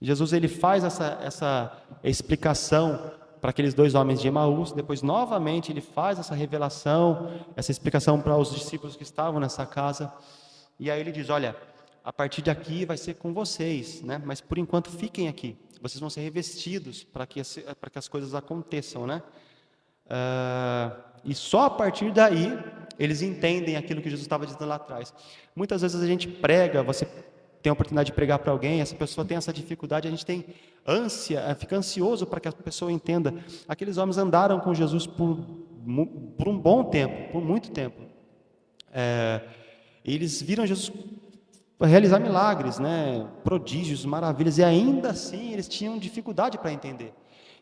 Jesus ele faz essa explicação para aqueles dois homens de Emaús, depois novamente ele faz essa revelação, essa explicação para os discípulos que estavam nessa casa, e aí ele diz: olha, a partir de aqui vai ser com vocês, né? Mas por enquanto fiquem aqui, vocês vão ser revestidos para que as coisas aconteçam, né? E só a partir daí eles entendem aquilo que Jesus estava dizendo lá atrás. Muitas vezes a gente prega, você tem a oportunidade de pregar para alguém, essa pessoa tem essa dificuldade, a gente tem ânsia, fica ansioso para que a pessoa entenda. Aqueles homens andaram com Jesus por um bom tempo, por muito tempo. Eles viram Jesus realizar milagres, né, prodígios, maravilhas, e ainda assim eles tinham dificuldade para entender.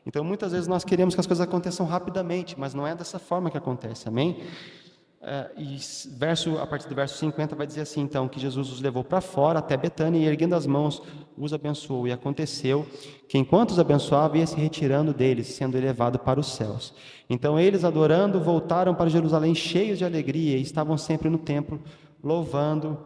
Então muitas vezes nós queremos que as coisas aconteçam rapidamente, mas não é dessa forma que acontece, amém? E a partir do verso 50 vai dizer assim, então, que Jesus os levou para fora até Betânia e erguendo as mãos os abençoou. E aconteceu que enquanto os abençoava, ia se retirando deles, sendo elevado para os céus. Então eles, adorando, voltaram para Jerusalém cheios de alegria e estavam sempre no templo louvando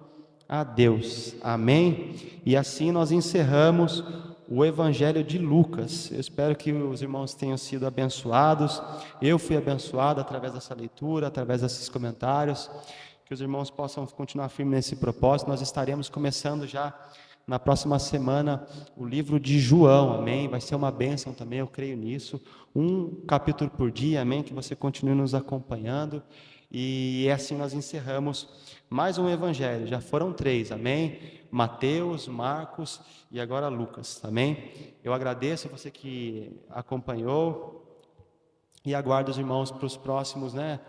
a Deus. Amém? E assim nós encerramos o Evangelho de Lucas. Eu espero que os irmãos tenham sido abençoados. Eu fui abençoado através dessa leitura, através desses comentários. Que os irmãos possam continuar firmes nesse propósito. Nós estaremos começando já na próxima semana o livro de João, amém? Vai ser uma bênção também, eu creio nisso. Um capítulo por dia, amém? Que você continue nos acompanhando. E assim nós encerramos mais um evangelho. Já foram 3, amém? Mateus, Marcos e agora Lucas, amém? Eu agradeço a você que acompanhou e aguardo os irmãos para os próximos, né?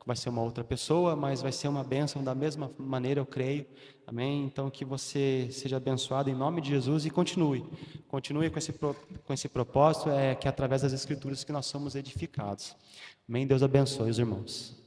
Vai ser uma outra pessoa, mas vai ser uma bênção da mesma maneira, eu creio, amém? Então que você seja abençoado em nome de Jesus e continue com esse propósito, que é através das Escrituras que nós somos edificados, amém? Deus abençoe os irmãos.